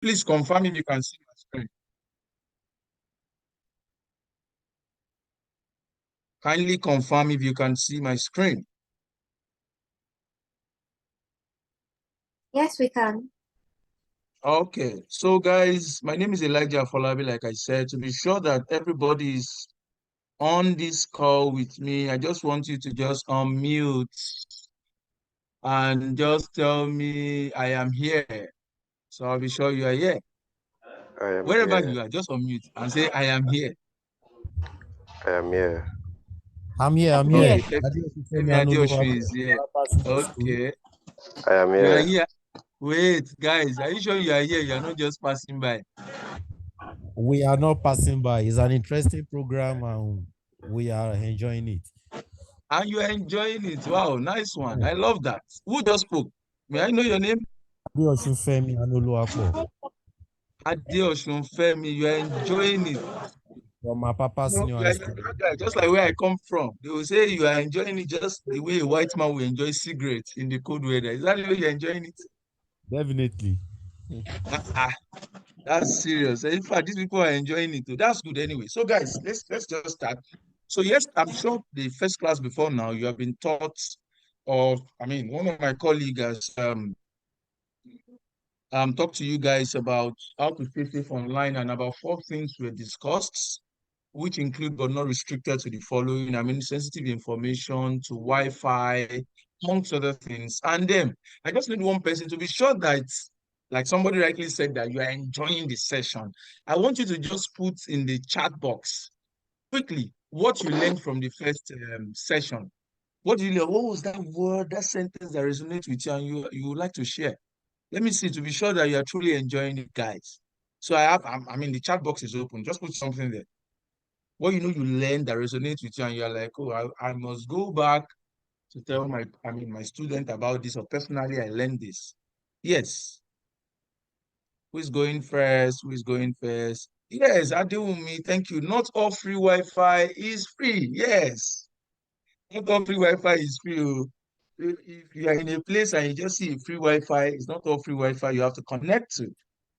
Please confirm if you can see my screen. Kindly confirm if you can see my screen. Yes, we can. Okay, so guys, my name is Elijah Folabi, like I said, to be sure that everybody is on this call with me. I just want you to just unmute and just tell me I am here. So I'll be sure you are here. I am Wherever here. you are, just unmute and say I am here. I am here. I'm here. Okay, Femi Femi Adeosun Anoluwapo. is here. Okay, I am you are here. here. Wait, guys, are you sure you are here? You are not just passing by. We are not passing by. It's an interesting program and we are enjoying it. And you are enjoying it. Wow, nice one. I love that. Who just spoke? May I know your name? Adeosun Femi Anoluwapo. Adeosun Femi. You are enjoying it. From my papa No, senior you high are school. that guy, just like where I come from. They will say you are enjoying it just the way a white man will enjoy cigarettes in the cold weather. Is that the way you're enjoying it? Definitely. That's serious. In fact, these people are enjoying it too. That's good anyway. So, guys, let's just start. So, yes, I'm sure the first class before now you have been taught, or I mean, one of my colleagues has talked to you guys about how to stay safe online, and about 4 things were discussed, which include but not restricted to the following. I mean, sensitive information, to Wi-Fi, amongst other things. And then I just need one person to be sure that, like somebody rightly said, that you are enjoying the session. I want you to just put in the chat box quickly what you learned from the first session. What do you learn? What was that word, that sentence that resonates with you and you would like to share? Let me see to be sure that you are truly enjoying it, guys. So I mean, the chat box is open. Just put something there. What you learn that resonates with you, and you're like, oh, I must go back to tell my student about this, or personally, I learned this. Yes. Who is going first? Who is going first? Yes, Adewumi, thank you. Not all free Wi-Fi is free. Yes. Not all free Wi-Fi is free. Oh. If you are in a place and you just see a free Wi-Fi, it's not all free Wi-Fi you have to connect to.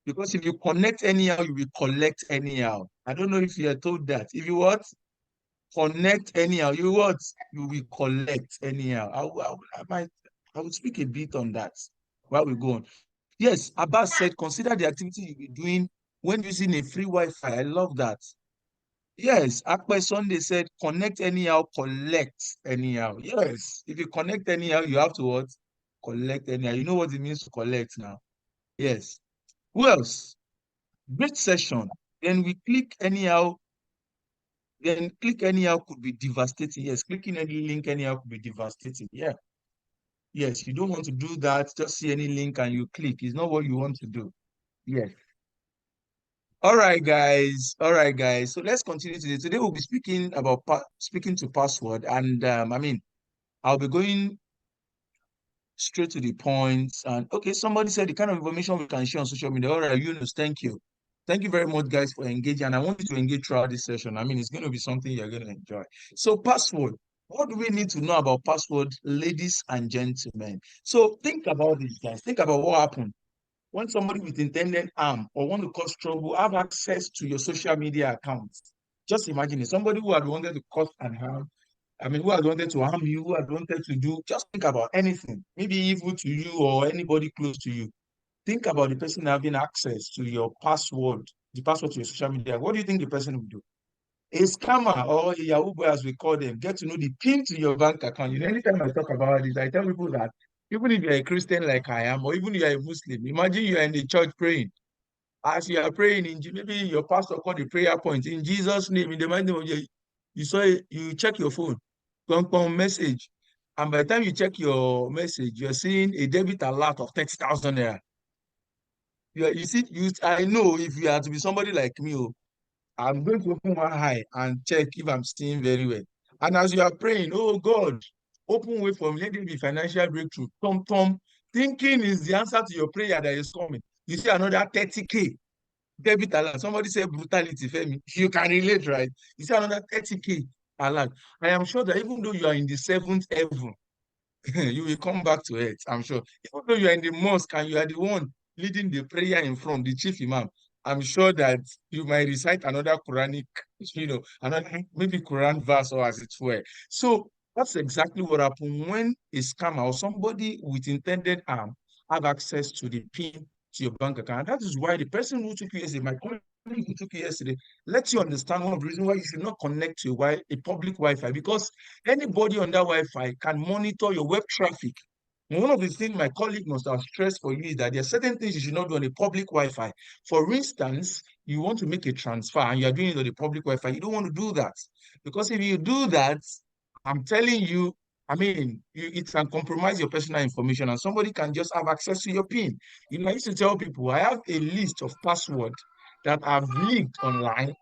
Because if you connect anyhow, you will collect anyhow. I don't know if you are told that. If you what? Connect anyhow, you what? You will collect anyhow. I will speak a bit on that while we go on. Yes, Abbas said, consider the activity you'll be doing when using a free Wi-Fi. I love that. Yes, Akpe Sunday said, connect anyhow, collect anyhow. Yes, if you connect anyhow, you have to what? Collect anyhow. You know what it means to collect now. Yes. Who else? Great session. Then we click anyhow. Then click anyhow could be devastating. Yes, clicking any link anyhow could be devastating. Yeah. Yes, you don't want to do that. Just see any link and you click. It's not what you want to do. Yes. All right, guys. All right, guys. So let's continue today. Today we'll be speaking about speaking to password, and I mean, I'll be going straight to the point. And okay, somebody said the kind of information we can share on social media. All right, Yunus, thank you. Thank you very much, guys, for engaging. And I want you to engage throughout this session. I mean, it's going to be something you're going to enjoy. So, password. What do we need to know about password, ladies and gentlemen? So, think about this, guys. Think about what happened when somebody with intended harm or want to cause trouble have access to your social media accounts. Just imagine it. Somebody who had wanted to cause and harm, I mean, who had wanted to harm you, who had wanted to do, just think about anything, maybe evil to you or anybody close to you. Think about the person having access to your password, the password to your social media. What do you think the person will do? A scammer or a Yahoo boy, as we call them, get to know the PIN to your bank account. You know, anytime I talk about this, I tell people that even if you're a Christian like I am, or even if you're a Muslim, imagine you're in the church praying. As you are praying, maybe your pastor called the prayer point in Jesus' name, in the mighty name of Jesus, you saw it, you check your phone, come message. And by the time you check your message, you're seeing a debit alert of 30,000 naira. You see, I know if you are to be somebody like me, oh, I'm going to open one eye and check if I'm seeing very well. And as you are praying, oh God, open way for me, let there be financial breakthrough. Thinking is the answer to your prayer that is coming. You see another 30K debit alert. Somebody said brutality, Femi. You can relate, right? You see another 30K alert. I am sure that even though you are in the seventh heaven, you will come back to it, I'm sure. Even though you are in the mosque and you are the one leading the prayer in front, the chief imam, I'm sure that you might recite another Quranic, another maybe Quran verse or as it were. So that's exactly what happened when a scammer or somebody with intended harm have access to the PIN to your bank account. That is why the person who took you yesterday, my colleague who took you yesterday, lets you understand one of the reasons why you should not connect to a public Wi-Fi, because anybody on that Wi-Fi can monitor your web traffic. And one of the things my colleague must have stressed for you is that there are certain things you should not do on a public Wi-Fi. For instance, you want to make a transfer and you are doing it on a public Wi-Fi. You don't want to do that, because if you do that, I'm telling you, it can compromise your personal information and somebody can just have access to your PIN. I used to tell people, I have a list of passwords that I've leaked online,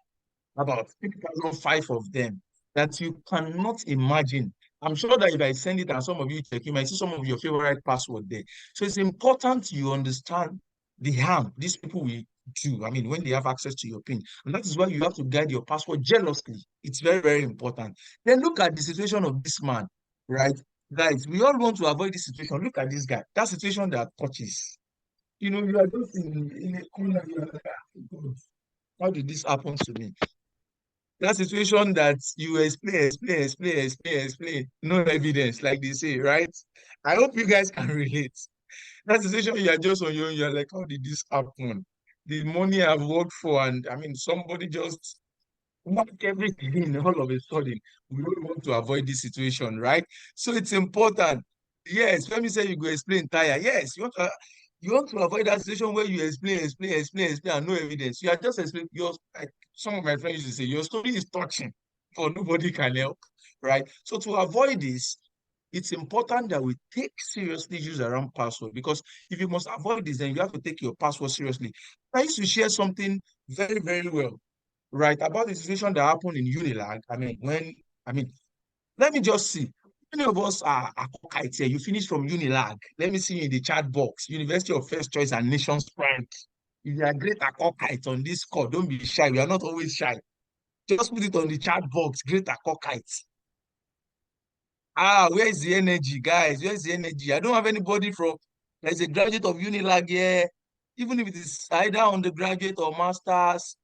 about 3,005 of them, that you cannot imagine. I'm sure that if I send it and some of you check, you might see some of your favorite password there. So it's important you understand the harm these people will do, when they have access to your PIN. And that is why you have to guide your password jealously. It's very, very important. Then look at the situation of this man, right? Guys, we all want to avoid this situation. Look at this guy. That situation that touches. You are just in a corner. You are like, God, how did this happen to me? That situation that you explain, no evidence, like they say, right? I hope you guys can relate. That situation you are just on your own, you're like, how did this happen? The money I've worked for, and somebody just mark everything all of a sudden. We don't want to avoid this situation, right? So it's important. Yes, when you say you go explain tire, yes, you want to avoid that situation where you explain, and no evidence. You are just explaining like some of my friends used to say, your story is touching, but nobody can help, right? So to avoid this, it's important that we take seriously issues around password, because if you must avoid this, then you have to take your password seriously. I used to share something very, very well, right, about the situation that happened in Unilag. Let me just see. Many of us are cockeyed here. You finish from Unilag. Let me see you in the chat box. University of First Choice and Nations Pride. If you are great at cockeyed on this call, don't be shy. We are not always shy. Just put it on the chat box. Great at cockeyed. Where is the energy, guys? Where is the energy? I don't have anybody there's a graduate of Unilag here. Even if it is either undergraduate or master's.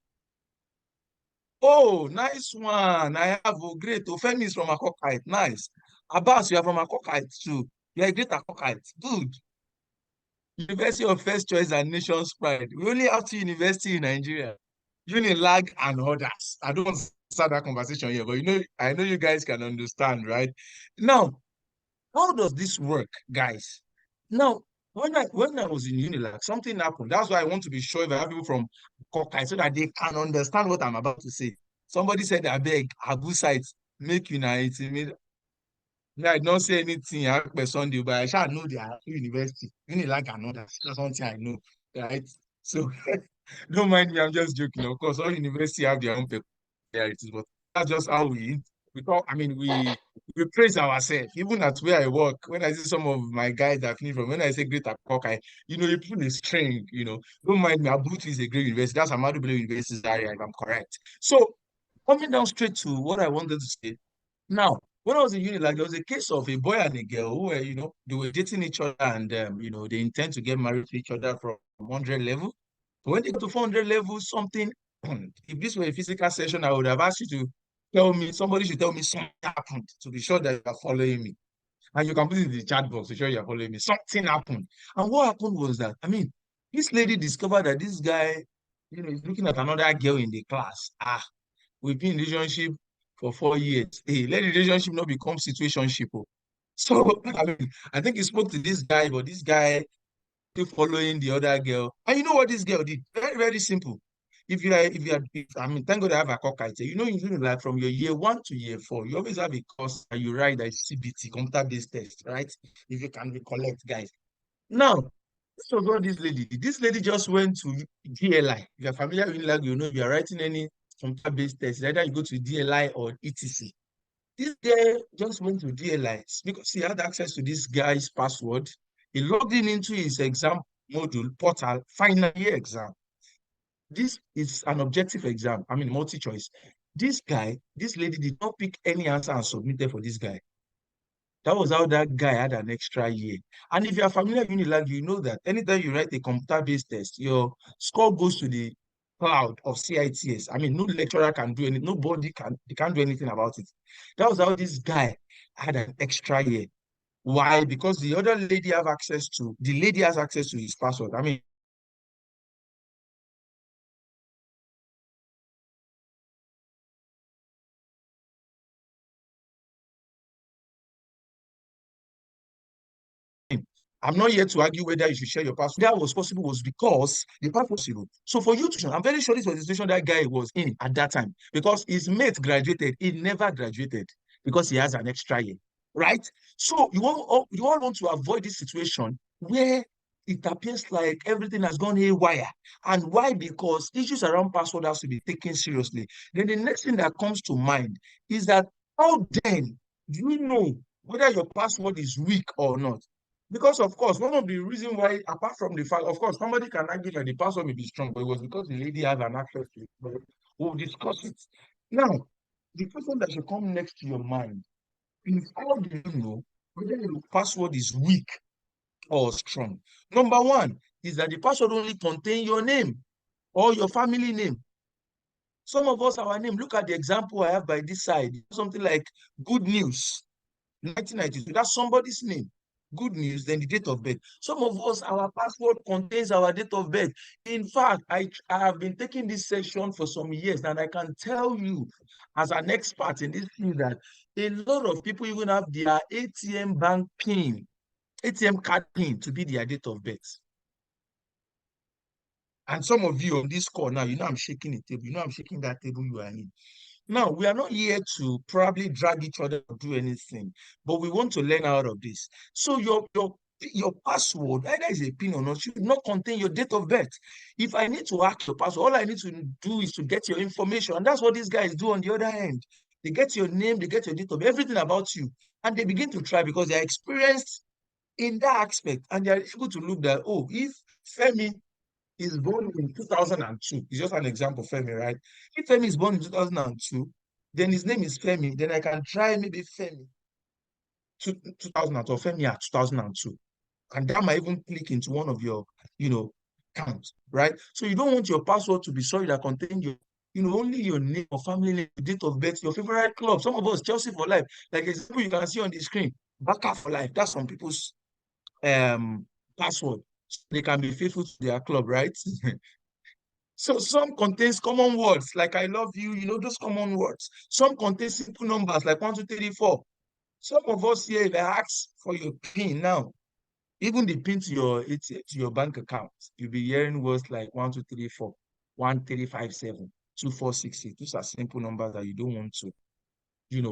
Oh, nice one. I have great. Ofemi is from Akokite. Nice. Abbas, you are from Akokite too. You are a great Akokite. Good. University of First Choice and Nations Pride. We only have 2 universities in Nigeria. Unilag and others. I don't want to start that conversation here, but I know you guys can understand, right? Now, how does this work, guys? Now, when I was in Unilag, something happened. That's why I want to be sure if I have people from Kokai so that they can understand what I'm about to say. Somebody said, I beg, Abu site, make unite. I don't say anything per Sunday, but I shall know they are university. Unilag and others. That's something I know, right? So don't mind me, I'm just joking. Of course, all universities have their own peculiarities, but that's just how we talk. We praise ourselves. Even at where I work, when I see some of my guys that finish from, when I say great at Kokai, you put a string, Don't mind me, Abuja is a great university. That's Ahmadu Bello University area, if I'm correct. So coming down straight to what I wanted to say. Now, when I was in uni, there was a case of a boy and a girl who were, they were dating each other and they intend to get married to each other from 100 level. But when they got to 400 level, something happened. If this were a physical session, I would have asked you to somebody should tell me something happened to be sure that you are following me. And you can put it in the chat box to show you are following me. Something happened. And what happened was that, this lady discovered that this guy, is looking at another girl in the class. We've been in relationship for 4 years. Hey, let the relationship not become situationship. So, I think he spoke to this guy, but this guy still following the other girl. And you know what this girl did? Very, very simple. Thank God I have a cockite. Usually like from your year 1 to year 4, you always have a course that you write that is CBT, computer-based test, right? If you can recollect, guys. Now, this was what this lady did. This lady just went to DLI. If you're familiar with like, if you're writing any computer-based test, either you go to DLI or ETC. This guy just went to DLI because he had access to this guy's password. He logged in into his exam module portal, final year exam. This is an objective exam, multi-choice. This lady did not pick any answer and submitted for this guy. That was how that guy had an extra year. And if you are familiar with Unilag, you know that anytime you write a computer-based test, your score goes to the cloud of CITS. I mean, no lecturer can do anything, they can't do anything about it. That was how this guy had an extra year. Why? Because the lady has access to his password. I mean, I'm not here to argue whether you should share your password. That was possible was because the password was possible. So for you to, I'm very sure this was the situation that guy was in at that time because his mate graduated. He never graduated because he has an extra year, right? So you all want to avoid this situation where it appears like everything has gone haywire. And why? Because issues around password has to be taken seriously. Then the next thing that comes to mind is that how then do you know whether your password is weak or not? Because of course, one of the reasons why, apart from the fact, of course, somebody can argue that the password may be strong, but it was because the lady has an access to it. But we'll discuss it. Now, the question that should come next to your mind is how do you know whether your password is weak or strong? Number one is that the password only contains your name or your family name. Some of us, our name, look at the example I have by this side, something like good news. 1992, that's somebody's name. Good news, then the date of birth. Some of us, our password contains our date of birth. In fact, I have been taking this session for some years, and I can tell you, as an expert in this field, that a lot of people even have their ATM bank PIN, ATM card PIN to be their date of birth. And some of you on this call now, you know I'm shaking the table. You know I'm shaking that table you are in. Now, we are not here to probably drag each other or do anything, but we want to learn out of this. So your password, either is a PIN or not, should not contain your date of birth. If I need to hack your password, all I need to do is to get your information. And that's what these guys do on the other end. They get your name, they get your date of birth, everything about you. And they begin to try because they're experienced in that aspect. And they're able to look that, oh, if Femi is born in 2002. It's just an example, Femi, right? If Femi is born in 2002, then his name is Femi. Then I can try maybe Femi 2002 or Femi at 2002. And that might even click into one of your, accounts, right? So you don't want your password to be solid that contain your, only your name or family name, date of birth, your favorite club. Some of us, Chelsea for life. Like example, you can see on the screen, Barca for life. That's some people's password. They can be faithful to their club, right? So some contains common words like I love you, those common words. Some contain simple numbers like 1, 2, 3, 4. Some of us here, if I ask for your PIN now, even the PIN to your bank account, you'll be hearing words like 1, 2, 3, 4, 1, 3, 5, 7, 2, 4, 6, 8. Those are simple numbers that you don't want to, you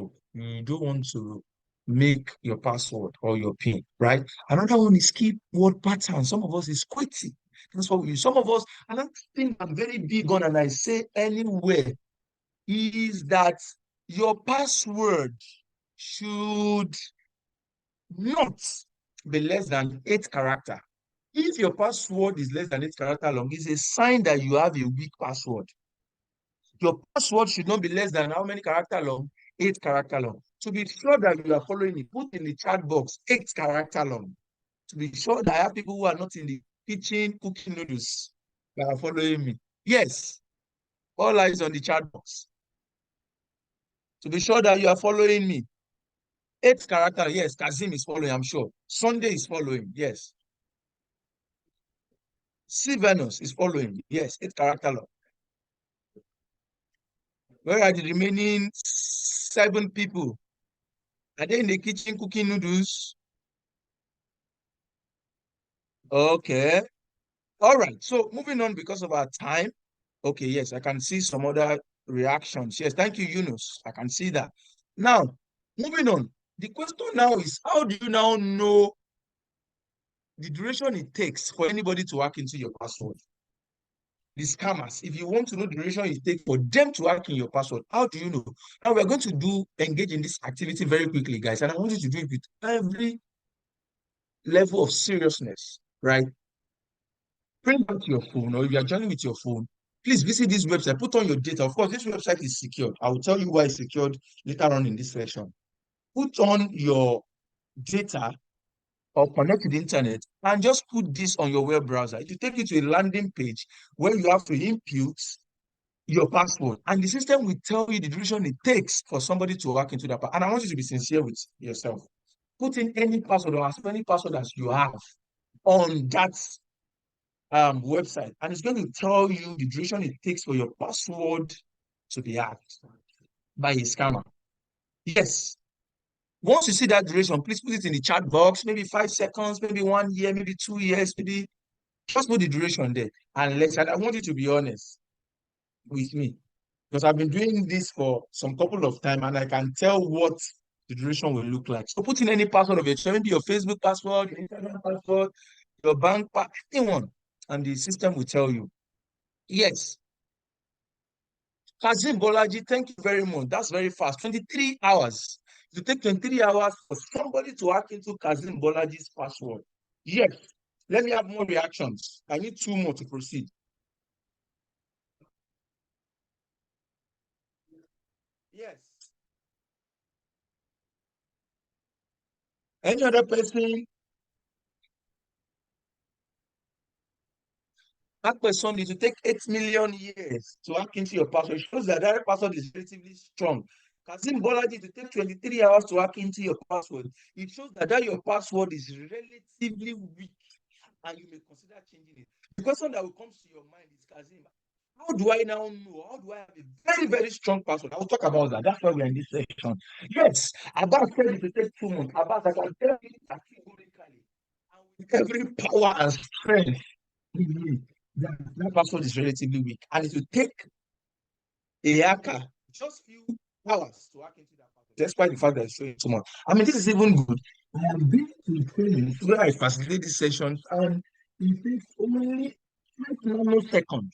don't want to make your password or your PIN, right? Another one is keyword pattern. Some of us is QWERTY. That's what we use. Some of us, another thing I'm very big on, and I say anywhere, is that your password should not be less than 8 characters. If your password is less than 8 characters long, it's a sign that you have a weak password. Your password should not be less than how many characters long? 8 characters long. To be sure that you are following it, put in the chat box 8 characters long. To be sure that I have people who are not in the kitchen cooking noodles that are following me. Yes, all eyes on the chat box. To be sure that you are following me. 8 characters, yes, Kazim is following, I'm sure. Sunday is following, yes. Sylvanus is following, yes, 8 characters long. Where are the remaining 7 people? Are they in the kitchen cooking noodles? Okay. All right. So moving on because of our time. Okay, yes, I can see some other reactions. Yes, thank you, Yunus. I can see that. Now, moving on. The question now is, how do you now know the duration it takes for anybody to hack into your password? The scammers, if you want to know the duration it takes for them to hack in your password, how do you know? Now we're going to engage in this activity very quickly, guys, and I want you to do it with every level of seriousness, right? Print out your phone, or if you are joining with your phone, please visit this website, put on your data. Of course, this website is secured. I will tell you why it's secured later on in this session. Put on your data or connect to the internet and just put this on your web browser. It will take you to a landing page where you have to input your password, and the system will tell you the duration it takes for somebody to hack into that. And I want you to be sincere with yourself. Put in any password or as many password as you have on that website, and it's going to tell you the duration it takes for your password to be hacked by a scammer. Yes. Once you see that duration, please put it in the chat box, maybe 5 seconds, maybe 1 year, maybe 2 years, maybe just put the duration there. And I want you to be honest with me, because I've been doing this for some couple of time and I can tell what the duration will look like. So put in any password of your choice, maybe your Facebook password, your Instagram password, your bank password, anyone, and the system will tell you. Yes. Kazim Bolaji, thank you very much. That's very fast. 23 hours. It will take 23 hours for somebody to hack into Kazim Bolaji's password. Yes. Let me have more reactions. I need 2 more to proceed. Yes. Any other person? That person needs to take 8 million years to hack into your password. It shows that that password is relatively strong. Kazim Bolaji to take 23 hours to hack into your password. It shows that your password is relatively weak and you may consider changing it. The question that will come to your mind is, Kazim, how do I now know? How do I have a very, very strong password? I will talk about that. That's why we're in this section. Yes, Abbas said it to take 2 months. Abbas, I can tell you categorically, and with every power and strength in me, that password is relatively weak. And it will take a hacker just few hours to hack into that password, despite the fact that it's showing so much. I mean, this is even good. I have been to training where I facilitate these sessions, and it takes only 5 nanoseconds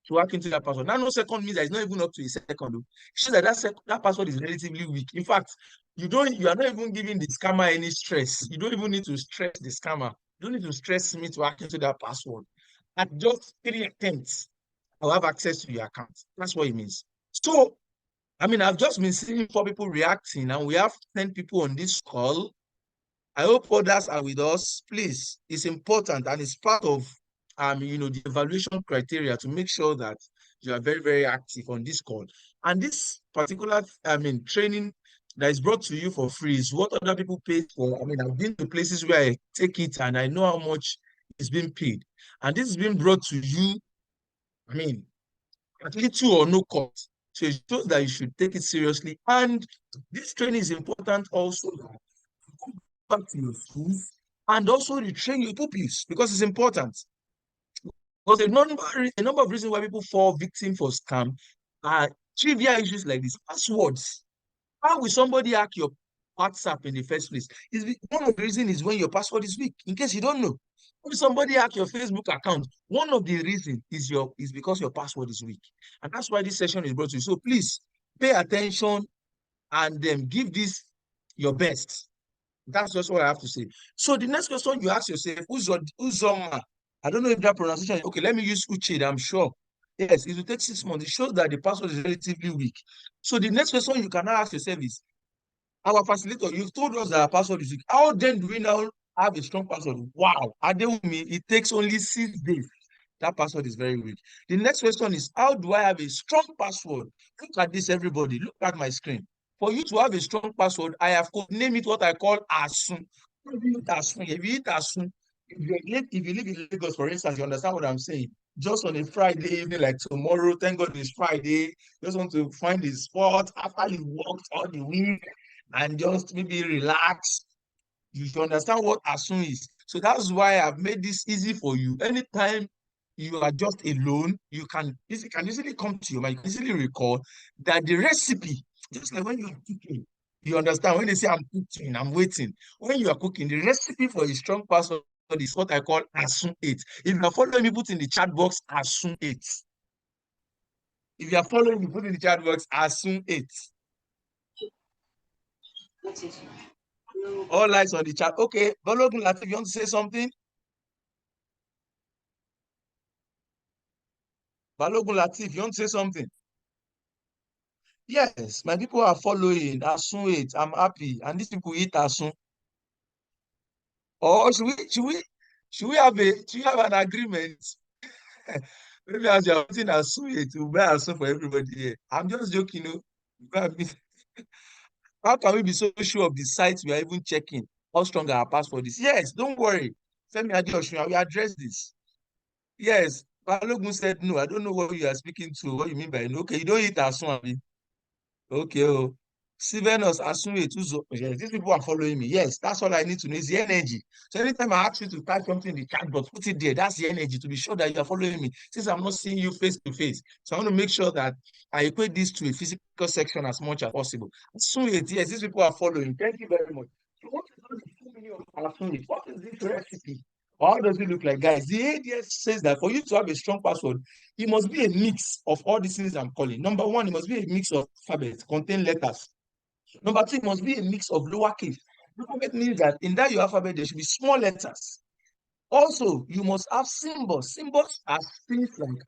to hack into that password. Nanosecond means that it's not even up to a second. It shows that that password is relatively weak. In fact, you are not even giving the scammer any stress. You don't even need to stress the scammer. You don't need to stress me to hack into that password. At just 3 attempts, I'll have access to your account. That's what it means. So, I mean, I've just been seeing 4 people reacting, and we have 10 people on this call. I hope others are with us. Please, it's important, and it's part of the evaluation criteria to make sure that you are very, very active on this call. And this particular, training that is brought to you for free is what other people pay for. I mean, I've been to places where I take it and I know how much is being paid. And this is being brought to you, I mean, at little or no cost. So it shows that you should take it seriously. And this training is important also back to your schools and also retrain your pupils, because it's important. Because a number of reasons why people fall victim for scam are trivial issues like this. Passwords. How will somebody hack your WhatsApp in the first place? One of the reasons is when your password is weak. In case you don't know, if somebody hack your Facebook account, one of the reasons is because your password is weak. And that's why this session is brought to you. So please pay attention and give this your best. That's just what I have to say. So the next question you ask yourself, Uzoma? I don't know if that pronunciation. Okay, let me use Uchid. I'm sure. Yes, it will take 6 months. It shows that the password is relatively weak. So the next question you can now ask yourself is, our facilitator, you've told us that our password is weak. How then do we now have a strong password? Wow. Adewumi, it takes only 6 days. That password is very weak. The next question is, how do I have a strong password? Look at this, everybody. Look at my screen. For you to have a strong password, I have named it what I call ASUN. If you eat ASUN, if you live in Lagos, for instance, you understand what I'm saying. Just on a Friday evening, like tomorrow, thank God it's Friday, just want to find a spot after you worked all the week and just maybe relax. You should understand what ASUN is. So that's why I've made this easy for you. Anytime you are just alone, you can easily come to your mind, you can easily recall that the recipe, just like when you are cooking, you understand when they say I'm cooking, I'm waiting. When you are cooking, the recipe for a strong password is what I call ASUN 8. If you are following me, put in the chat box ASUN 8. If you are following me, put in the chat box ASUN 8. All lights on the chat. Okay, Balogun Latif, you want to say something? Balogun Latif, you want to say something? Yes, my people are following ASUN 8. I'm happy. And these people eat ASUN. Or should we have an agreement? Maybe as you're putting a suit to buy a suit for everybody here. I'm just joking, you know. How can we be so sure of the sites we are even checking? How strong our passport is? Yes, don't worry. Femi Adeosun, I will address this. Yes, Balogun said no. I don't know what you are speaking to. What you mean by no? Okay, you don't eat asun, abi? Okay, oh. Sylvanus Asunwe Tuzo. Yes, these people are following me. Yes, that's all I need to know is the energy. So anytime I ask you to type something in the chat box, put it there. That's the energy to be sure that you are following me. Since I'm not seeing you face to face. So I want to make sure that I equate this to a physical section as much as possible. Asunwe, yes, these people are following. Thank you very much. So what is the meaning of Asunwe? What is this recipe? How does it look like, guys? The ADS says that for you to have a strong password, it must be a mix of all these things I'm calling. Number one, it must be a mix of alphabets, contain letters. Number two, it must be a mix of lowercase. Alphabet means that in that your alphabet, there should be small letters. Also, you must have symbols. Symbols are things like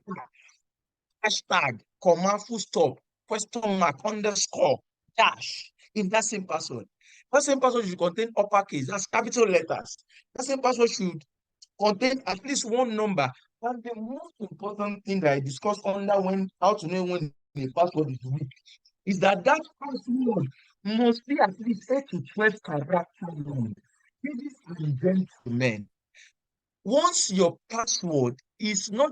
hashtag, comma, full stop, question mark, underscore, dash, in that same password. That same password should contain uppercase, that's capital letters. That same password should contain at least one number. And the most important thing that I discussed under how to know when a password is weak is that password must be at least 8 to 12 characters long. Ladies and gentlemen, once your password is less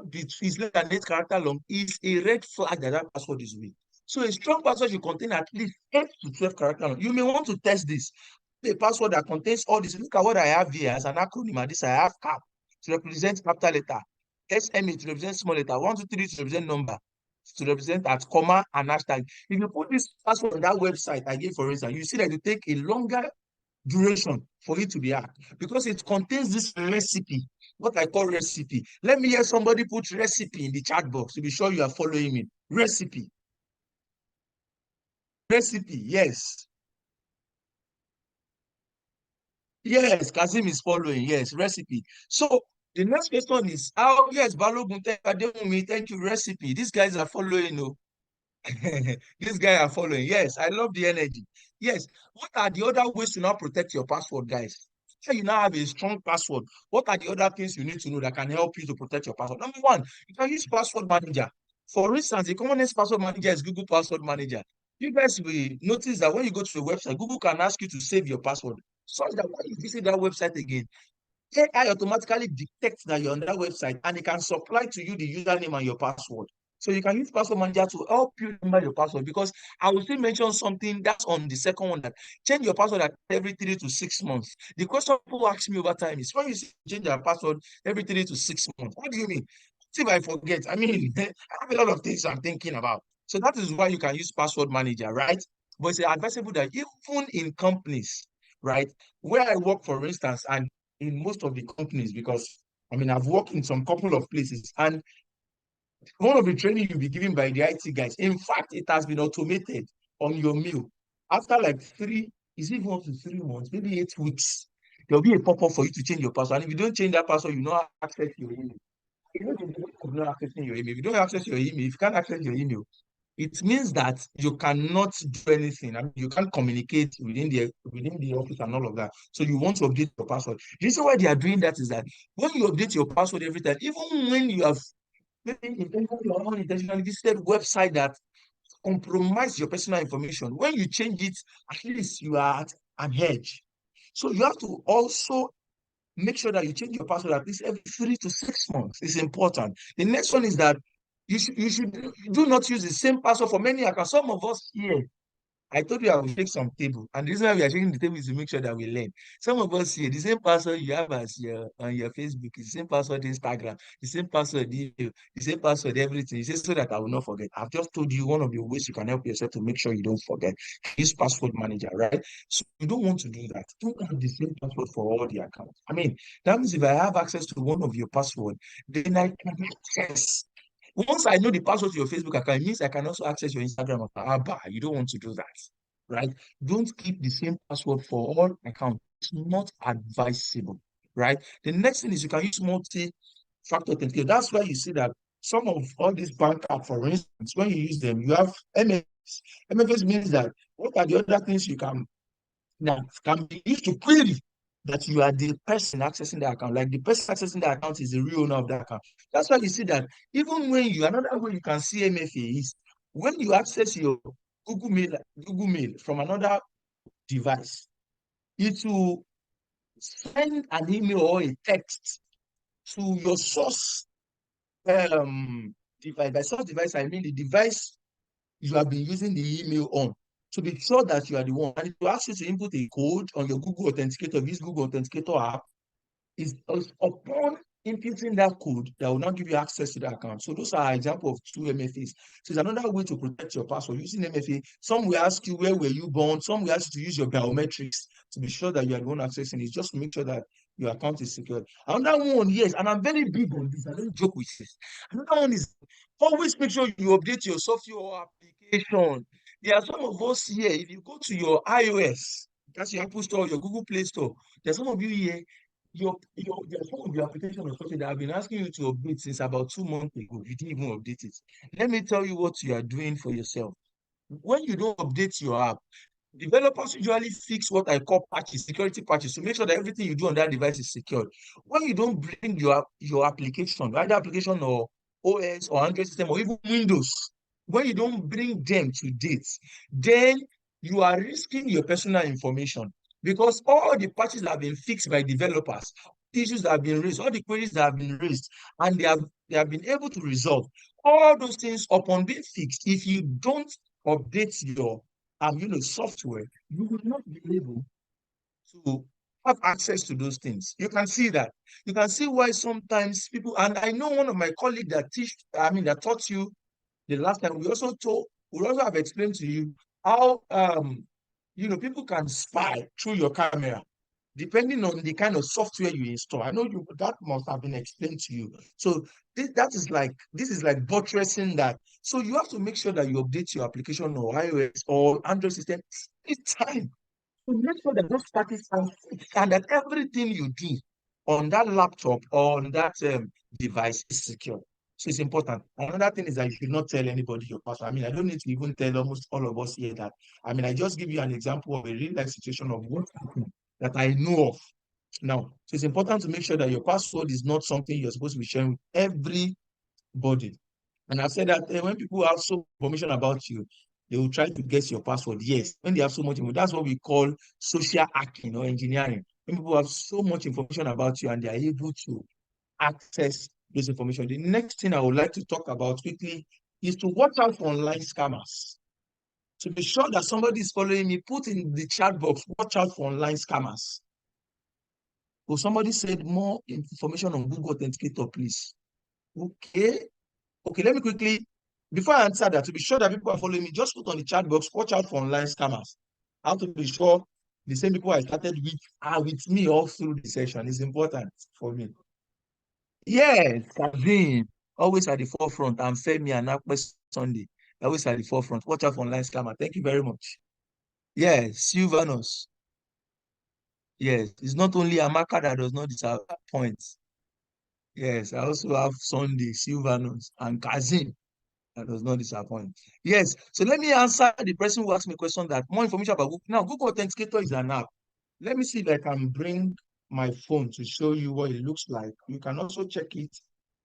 than 8 characters long, it's a red flag that that password is weak. So a strong password should contain at least 8 to 12 characters long. You may want to test this. A password that contains all this. Look at what I have here as an acronym. And this I have CAP to represent capital letter, SMA to represent small letter, 1, 2, 3 to represent number, to represent at comma and hashtag. If you put this password on that website I gave, for instance, you see that it take a longer duration for it to be hacked because it contains this recipe, what I call recipe. Let me hear somebody put recipe in the chat box to be sure you are following me. Recipe. Recipe, yes. Yes, Kazim is following. Yes, recipe. So the next question is how, yes, Balogun, thank you, recipe. These guys are following. Oh. These guys are following. Yes, I love the energy. Yes. What are the other ways to now protect your password, guys? So you now have a strong password. What are the other things you need to know that can help you to protect your password? Number one, you can use password manager. For instance, the commonest password manager is Google Password Manager. You guys will notice that when you go to a website, Google can ask you to save your password. So that when you visit that website again, AI automatically detects that you're on that website and it can supply to you the username and your password. So you can use Password Manager to help you remember your password because I will still mention something that's on the second one that change your password at every 3 to 6 months. The question people ask me over time is when you change your password every 3 to 6 months, what do you mean? If I forget, I mean, I have a lot of things I'm thinking about. So that is why you can use Password Manager, right? But it's advisable that even in companies, right, where I work, for instance, and in most of the companies, because I mean, I've worked in some couple of places, and one of the training you'll be given by the IT guys, in fact, it has been automated on your mail. After like 3, is it even up to 3 months, maybe 8 weeks, there'll be a pop-up for you to change your password. And if you don't change that password, you not access your email. You know, you're not accessing your email. If you don't access your email, if you can't access your email, it means that you cannot do anything. I mean, you can't communicate within the office and all of that. So you want to update your password. The reason why they are doing that is that when you update your password every time, even when you have maybe intentionally or unintentionally visited website that compromise your personal information, when you change it, at least you are at an edge. So you have to also make sure that you change your password at least every 3 to 6 months. It's important. The next one is that you should do not use the same password for many accounts. Some of us here, I told you I will shake some table, and the reason why we are shaking the table is to make sure that we learn. Some of us here, the same password you have as on your Facebook, the same password Instagram, the same password email, the same password everything. You say so that I will not forget. I've just told you one of the ways you can help yourself to make sure you don't forget. Use password manager, right? So you don't want to do that. Don't have the same password for all the accounts. I mean, that means if I have access to one of your password, then I can access. Once I know the password to your Facebook account, it means I can also access your Instagram account. You don't want to do that, right? Don't keep the same password for all accounts. It's not advisable, right? The next thing is you can use multi-factor authentication. That's why you see that some of all these bank apps, for instance, when you use them, you have MFS. MFS means that what are the other things you can that can be used to query that you are the person accessing the account. Like the person accessing the account is the real owner of the account. That's why you see that even when you, another way you can see MFA is when you access your Google Mail from another device, it will send an email or a text to your source device. By source device, I mean the device you have been using the email on, to be sure that you are the one. And if you ask you to input a code on your Google Authenticator, this Google Authenticator app, is upon inputting that code that will now give you access to the account. So those are examples of two MFAs. So it's another way to protect your password using MFA. Some will ask you where were you born. Some will ask you to use your biometrics to be sure that you are the one accessing it. Just to make sure that your account is secured. Another one, yes, and I'm very big on this. I don't joke with this. Another one is always make sure you update your software or application. There are some of us here, if you go to your iOS, that's your Apple Store, your Google Play Store, there's some of you here, there's some of your application or something that I've been asking you to update since about 2 months ago. You didn't even update it. Let me tell you what you are doing for yourself. When you don't update your app, developers usually fix what I call patches, security patches, to make sure that everything you do on that device is secured. When you don't bring your application, either application or OS or Android system or even Windows, when you don't bring them to date, then you are risking your personal information, because all the patches that have been fixed by developers, issues that have been raised, all the queries that have been raised, and they have been able to resolve all those things upon being fixed. If you don't update your software, you will not be able to have access to those things. You can see that. You can see why sometimes people, and I know one of my colleagues that taught you the last time, we also have explained to you how people can spy through your camera depending on the kind of software you install. I know that must have been explained to you. So this is like buttressing that. So you have to make sure that you update your application or iOS or Android system each time. So make sure that those patches are fixed and that everything you do on that laptop or on that device is secure. So it's important. Another thing is that you should not tell anybody your password. I mean, I don't need to even tell almost all of us here that. I mean, I just give you an example of a real life situation of what happened that I know of. Now, so it's important to make sure that your password is not something you're supposed to be sharing with everybody. And I've said that when people have so much information about you, they will try to guess your password. Yes, when they have so much information, that's what we call social hacking or engineering. When people have so much information about you and they are able to access this information. The next thing I would like to talk about quickly is to watch out for online scammers. To be sure that somebody is following me, put in the chat box, watch out for online scammers. So somebody said more information on Google Authenticator, please. Okay, let me quickly, before I answer that, to be sure that people are following me, just put on the chat box, watch out for online scammers. How to be sure the same people I started with are with me all through the session. It's important for me. Yes, Kazim, always at the forefront. And Femi and Akpe Sunday, always at the forefront. Watch out for online scammer. Thank you very much. Yes, Silvanus. Yes, it's not only Amaka that does not deserve points. Yes, I also have Sunday, Silvanus, and Kazim that does not disappoint. Yes, so let me answer the person who asked me a question that more information about Google. Now, Google Authenticator is an app. Let me see if I can bring my phone to show you what it looks like. You can also check it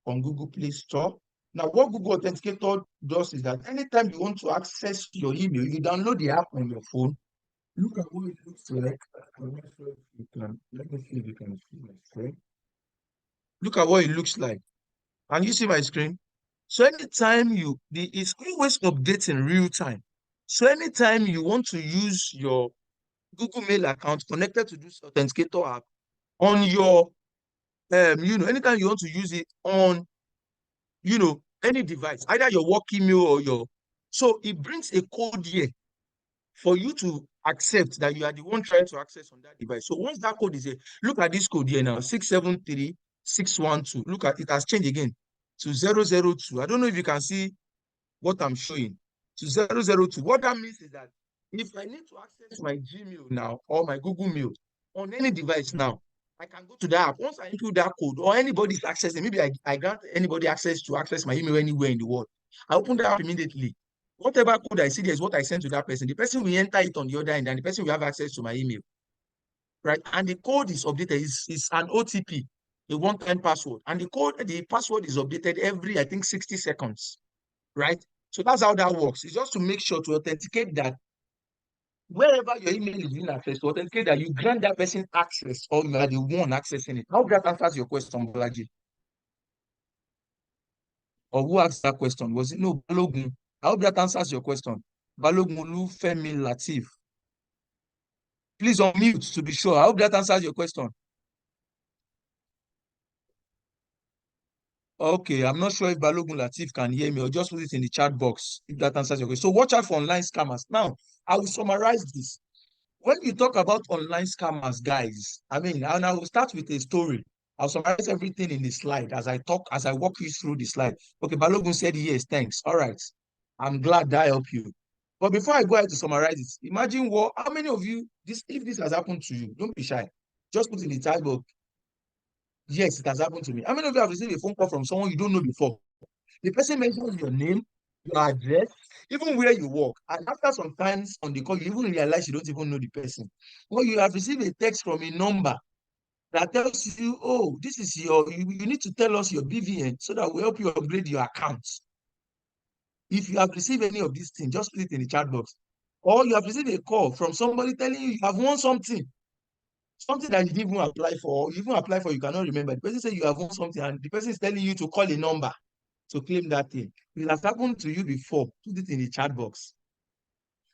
on Google Play Store. Now, what Google Authenticator does is that anytime you want to access your email, you download the app on your phone. Look at what it looks like. I'm not sure if you can. Let me see if you can see my screen. Look at what it looks like. Can you see my screen? So anytime it's always updating real time. So anytime you want to use your Google Mail account connected to this Authenticator app on your, anytime you want to use it on, any device, either your work email or so it brings a code here for you to accept that you are the one trying to access on that device. So once that code is here, look at this code here now, 673612. Look at it, has changed again to 002. I don't know if you can see what I'm showing. To 002. What that means is that if I need to access my Gmail now or my Google Mail on any device now, I can go to that app. Once I include that code or anybody's accessing, maybe I grant anybody access to access my email anywhere in the world. I open that app immediately. Whatever code I see there is what I send to that person. The person will enter it on the other end and the person will have access to my email. right? And the code is updated. It's an OTP, a one-time password. And the password is updated every, I think, 60 seconds, right? So that's how that works. It's just to make sure to authenticate that wherever your email is being accessed, to authenticate that you grant that person access or you are the one accessing it. I hope that answers your question, Balaji. Or who asked that question? Was it no Balogun? I hope that answers your question. Balogun Olufemi Latif. Please unmute to be sure. I hope that answers your question. Okay, I'm not sure if Balogun Latif can hear me or just put it in the chat box if that answers your question. So watch out for online scammers. Now, I will summarize this. When you talk about online scammers, guys, and I will start with a story. I'll summarize everything in the slide as I walk you through the slide. Okay, Balogun said yes, thanks. All right. I'm glad that helped you. But before I go ahead to summarize it, imagine how many of you, if this has happened to you, don't be shy. Just put in the chat box, yes, it has happened to me. How many of you have received a phone call from someone you don't know before? The person mentions your name, your address, even where you work. And after some times on the call, you even realize you don't even know the person. Or you have received a text from a number that tells you, oh, this is you need to tell us your BVN so that we'll help you upgrade your account. If you have received any of these things, just put it in the chat box. Or you have received a call from somebody telling you have won something that you didn't even apply for, you even apply for, you cannot remember. The person says you have won something, and the person is telling you to call a number to claim that thing. It has happened to you before. Put it in the chat box.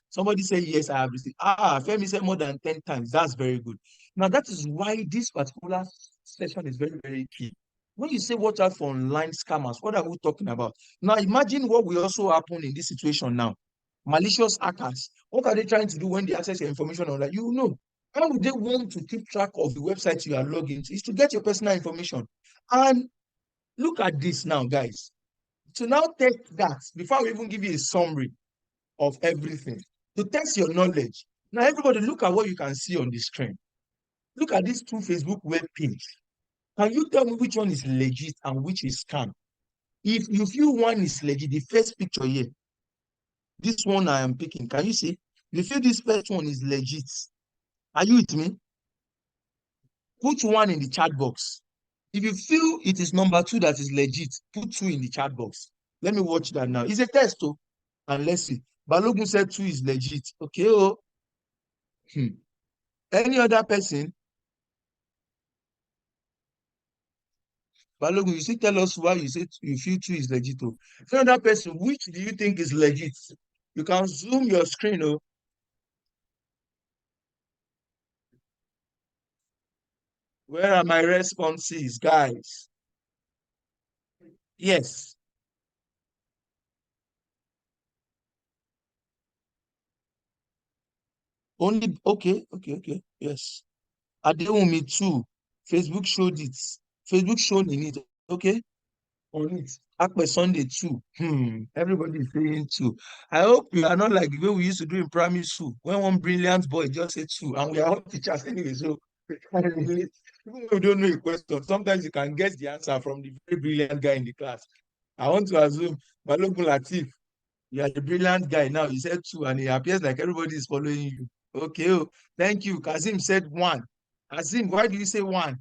Somebody say, yes, I have received. Femi said more than 10 times. That's very good. Now, that is why this particular session is very, very key. When you say watch out for online scammers, what are we talking about? Now, imagine what will also happen in this situation now. Malicious hackers. What are they trying to do when they access your information online? You know, how would they want to keep track of the website you are logged into? Is to get your personal information. And look at this now, guys. To now take that, before we even give you a summary of everything, to test your knowledge. Now, everybody, look at what you can see on the screen. Look at these two Facebook web pages. Can you tell me which one is legit and which is scam? If you feel one is legit, the first picture here, this one I am picking, can you see? If you feel this first one is legit, are you with me? Put one in the chat box. If you feel it is number 2 that is legit, put 2 in the chat box. Let me watch that now. It's a test, oh, and let's see. Balogun said 2 is legit. Okay, oh. Any other person? Balogun, you still tell us why you say you feel 2 is legit. Oh. Any other person, which do you think is legit? You can zoom your screen, oh. Where are my responses, guys? Yes. Only, okay. Yes. Adewumi 2. Facebook showed it. Facebook showed in it. Okay. On it. Akpe Sunday 2. Everybody is saying 2. I hope you are not like the way we used to do in primary school, when one brilliant boy just said 2, and we are all teachers anyway, so even though we don't know a question, sometimes you can guess the answer from the very brilliant guy in the class. I want to assume Balogun Latif, you are the brilliant guy now. You said 2, and it appears like everybody is following you. Okay, oh, thank you. Kazim said 1. Kazim, why do you say 1?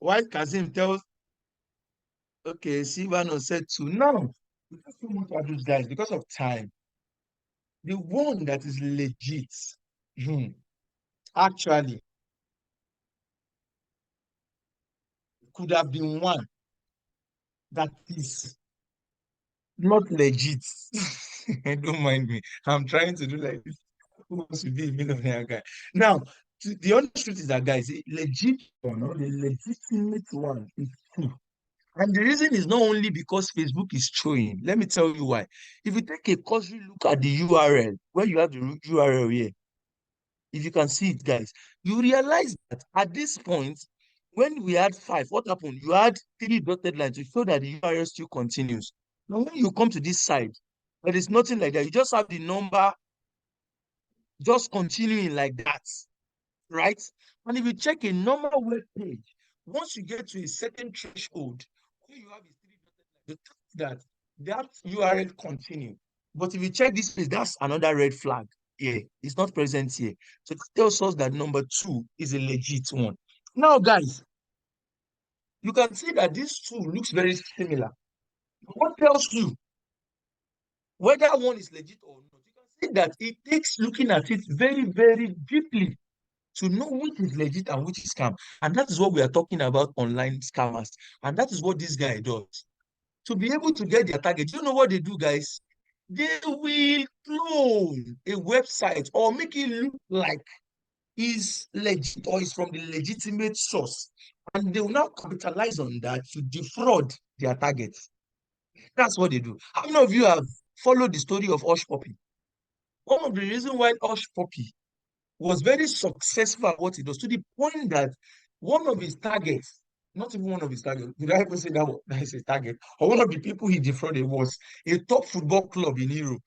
Why Kazim tells, okay, Silvano said 2. No, we don't so much about those guys because of time. The one that is legit, actually, could have been one that is not legit. Don't mind me. I'm trying to do like this. Who wants to be a millionaire guy? Now, the honest truth is that, guys, a legit one, or the legitimate one is 2. And the reason is not only because Facebook is showing. Let me tell you why. If you take a cursory look at the URL, where you have the URL here, if you can see it, guys, you realize that at this point, when we had 5, what happened? You had 3 dotted lines to show that the URL still continues. Now, when you come to this side, there is nothing like that. You just have the number just continuing like that, right? And if you check a normal web page, once you get to a certain threshold, where you have a 3 dotted line, that URL continue. But if you check this place, that's another red flag. Yeah, it's not present here. So it tells us that number 2 is a legit one. Now, guys, you can see that this two looks very similar. What tells you whether one is legit or not? You can see that it takes looking at it very, very deeply to know which is legit and which is scam. And that is what we are talking about, online scammers. And that is what this guy does. To be able to get their target, you know what they do, guys? They will clone a website or make it look like is legit or is from the legitimate source. And they will now capitalize on that to defraud their targets. That's what they do. How many of you have followed the story of Hush Puppy? One of the reasons why Hush Puppy was very successful at what he does, to the point that one of his targets, not even one of his targets, did I even say that is a target? Or one of the people he defrauded was a top football club in Europe.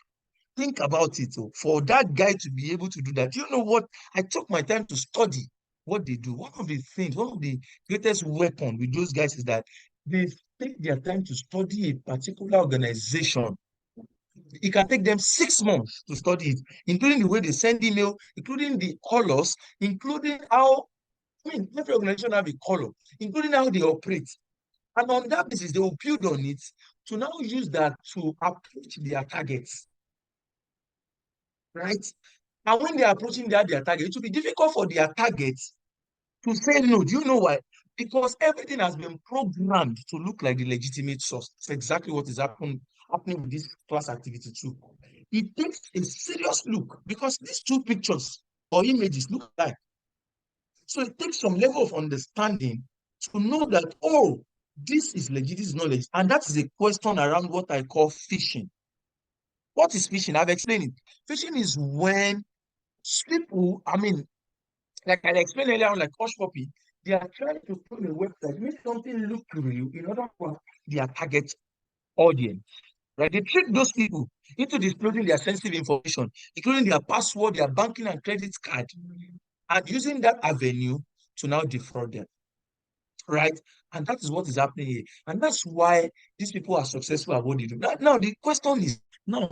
Think about it. Oh, for that guy to be able to do that, you know what? I took my time to study what they do. One of the greatest weapon with those guys is that they take their time to study a particular organization. It can take them 6 months to study it, including the way they send email, including the colors, including how, every organization have a color, including how they operate. And on that basis, they will build on it to now use that to approach their targets. Right? And when they are approaching their target, it will be difficult for their targets to say no. Do you know why? Because everything has been programmed to look like the legitimate source. It's exactly what is happening with this class activity too. It takes a serious look because these two pictures or images look alike. So it takes some level of understanding to know that, oh, this is legit, this is not legit. And that is a question around what I call phishing. What is phishing? I've explained it. Phishing is when people, like I explained earlier on, like Hush Puppy, they are trying to put a website, make something look real in order for their target audience. Right? They trick those people into disclosing their sensitive information, including their password, their banking and credit card, and using that avenue to now defraud them. Right? And that is what is happening here. And that's why these people are successful at what they do. Now the question is, now,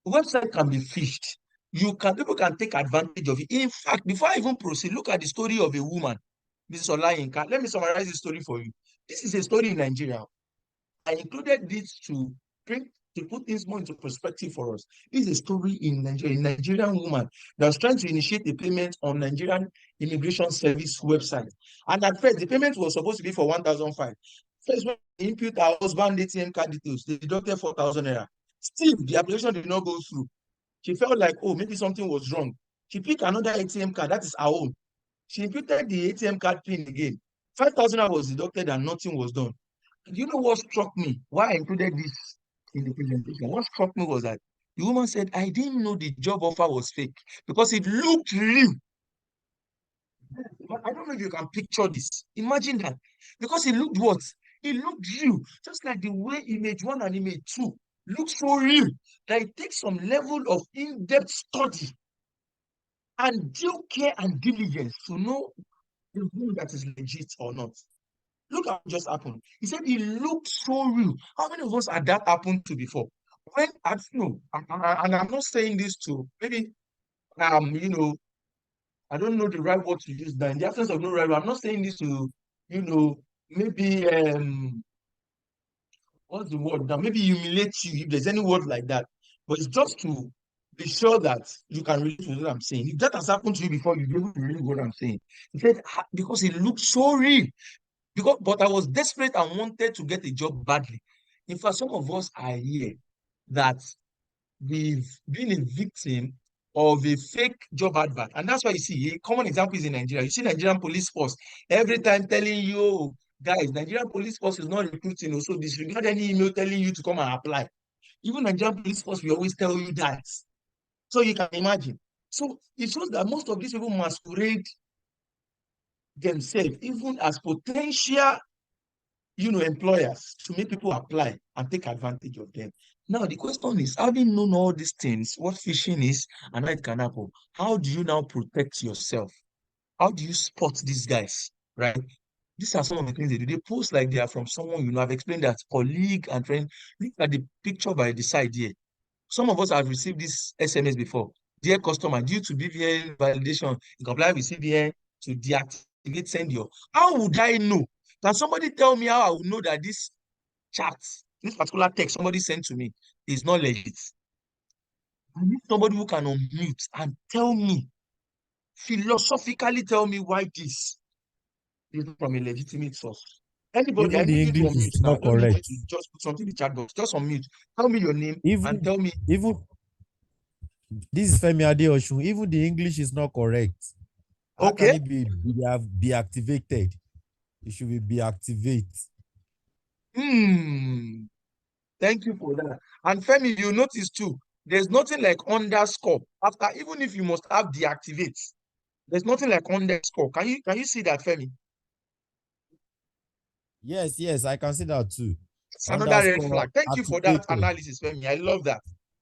the website can be phished. People can take advantage of it. In fact, before I even proceed, look at the story of a woman, Mrs. Olayinka. Let me summarize the story for you. This is a story in Nigeria. I included this to put things more into perspective for us. This is a story in Nigeria, a Nigerian woman that was trying to initiate a payment on Nigerian Immigration Service website. And at first, the payment was supposed to be for 1,500. First, when they input her husband ATM card details, they deducted 4,000 naira. Still, the application did not go through. She felt like, oh, maybe something was wrong. She picked another ATM card, that is her own. She inputted the ATM card pin again. 5,000 was deducted and nothing was done. You know what struck me? Why I included this in the presentation? What struck me was that the woman said, I didn't know the job offer was fake because it looked real. I don't know if you can picture this. Imagine that. Because it looked what? It looked real. Just like the way image 1 and image 2 look so real that it takes some level of in-depth study and due care and diligence to know the thing that is legit or not. Look at what just happened. He said it looked so real. How many of us had that happened to before? When I know, and I'm not saying this to maybe I don't know the right word to use now. In the absence of no right word, I'm not saying this to maybe what's the word now? Maybe humiliate you if there's any word like that. But it's just to be sure that you can relate to what I'm saying. If that has happened to you before, you'll be able to relate what I'm saying. He said, because it looked so real. But I was desperate and wanted to get a job badly. In fact, some of us are here that we've been a victim of a fake job advert. And that's why you see a common example is in Nigeria. You see Nigerian police force every time telling you, guys, Nigerian police force is not recruiting, so disregard any email telling you to come and apply. Even Nigerian police force will always tell you that. So you can imagine. So it shows that most of these people masquerade themselves even as potential employers to make people apply and take advantage of them. Now, the question is, having known all these things, what phishing is and how it can happen, how do you now protect yourself? How do you spot these guys, right? These are some of the things they do. They post like they are from someone, I've explained that colleague and friend. Look at the picture by the side here. Some of us have received this SMS before. Dear customer, due to BVN validation, you comply with CBN to deactivate send your. How would I know? Can somebody tell me how I would know that this chat, this particular text somebody sent to me is not legit? I need somebody who can unmute and tell me, philosophically tell me why this is from a legitimate source. Anybody, I Even the need you to English unmute is now. I not don't need you correct. to just put something in the chat box. Just unmute. Tell me your name and Even tell me. even this is Femi Adeosun. Even the English is not correct. How can Okay. it be activated? It should be activate. Thank you for that. And Femi, you notice too, there's nothing like underscore after, even if you must have deactivate. There's nothing like underscore. Can you see that, Femi? Yes, I can see that too. It's another red Underscore flag. Thank you for that activated. analysis, Femi. I love that.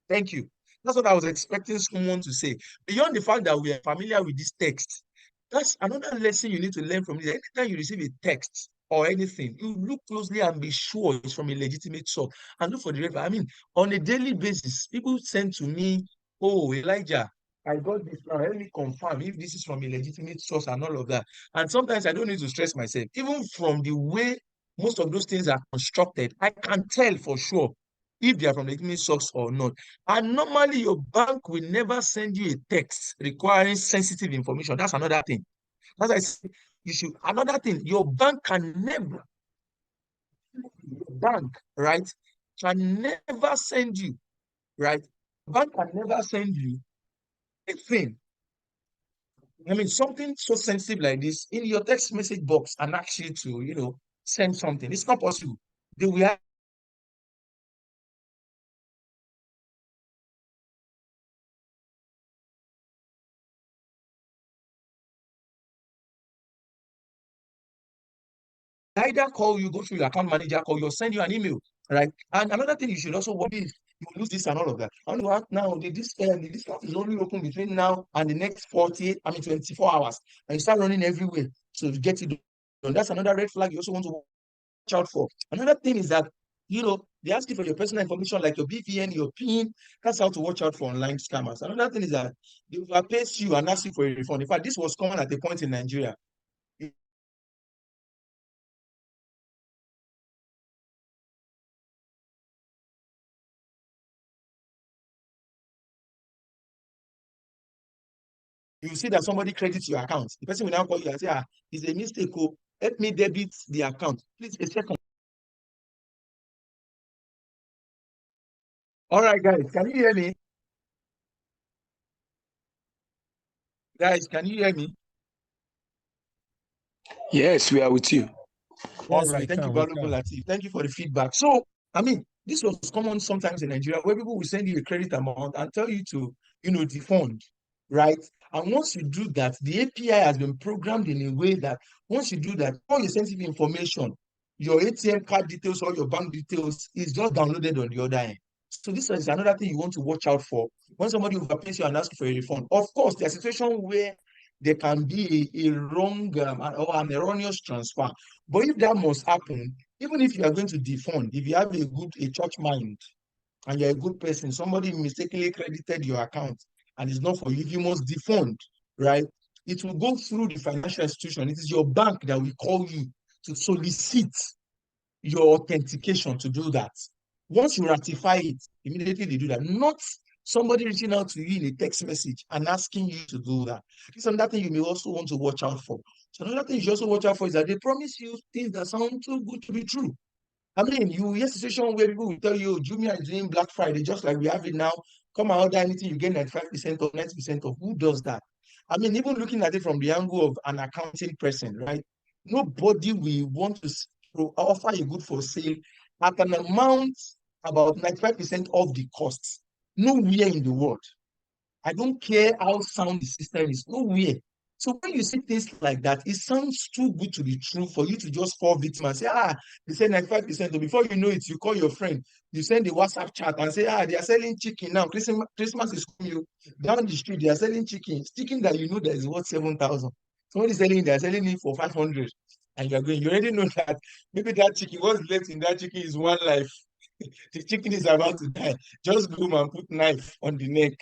Thank you. That's what I was expecting someone to say. Beyond the fact that we are familiar with this text, that's another lesson you need to learn from this. Anytime you receive a text or anything, you look closely and be sure it's from a legitimate source. And look for the red flag. I mean, on a daily basis, people send to me, oh, Elijah, I got this now. Let me confirm if this is from a legitimate source and all of that. And sometimes I don't need to stress myself. Even from the way most of those things are constructed, I can tell for sure if they are from legitimate source or not. And normally your bank will never send you a text requiring sensitive information. That's another thing. As I say, you should, another thing, your bank, right, can never send you, right? Bank can never send you a thing. I mean, something so sensitive like this in your text message box and ask you to, send something. It's not possible. They will have either call you, go through your account manager, call you, or send you an email, right? And another thing you should also worry is you lose this and all of that. And what now? This stuff is only open between now and the next 24 hours, and you start running everywhere to get it done. That's another red flag you also want to watch out for. Another thing is that they ask you for your personal information like your BVN, your PIN. That's how to watch out for online scammers. Another thing is that they overpay you and ask you for a refund. In fact, this was common at a point in Nigeria. You see that somebody credits your account. The person will now call you and say, it's a mistake. Oh, help me debit the account. Please, a second. All right, guys, can you hear me? Guys, can you hear me? Yes, we are with you. All Yes, right, thank you, Balogun Latif. Thank you for the feedback. So, I mean, this was common sometimes in Nigeria where people will send you a credit amount and tell you to, defund, right? And once you do that, the API has been programmed in a way that once you do that, all your sensitive information, your ATM card details, or your bank details is just downloaded on the other end. So this is another thing you want to watch out for. When somebody overpays you and asks for a refund, of course, there's a situation where there can be a wrong or an erroneous transfer. But if that must happen, even if you are going to defund, if you have a church mind and you're a good person, somebody mistakenly credited your account and it's not for you, you must defund, right? It will go through the financial institution. It is your bank that will call you to solicit your authentication to do that. Once you ratify it, immediately they do that. Not somebody reaching out to you in a text message and asking you to do that. This is another thing you may also want to watch out for. So another thing you should also watch out for is that they promise you things that sound too good to be true. I mean, you hear a situation where people will tell you, Jumia is doing Black Friday, just like we have it now. Come and order anything, you get 95% or 90% of. Who does that? I mean, even looking at it from the angle of an accounting person, right? Nobody will want to offer a good for sale at an amount about 95% of the costs. Nowhere in the world. I don't care how sound the system is, nowhere. So when you see things like that, it sounds too good to be true for you to just fall victim and say, they say 95%. So before you know it, you call your friend, you send a WhatsApp chat and say, they are selling chicken now. Christmas is coming. Down the street, they are selling chicken that you know that is worth 7,000. Somebody selling, they are selling it for 500. And you're going, you already know that maybe that chicken, what's left in that chicken is one life. the chicken is about to die. Just go and put knife on the neck.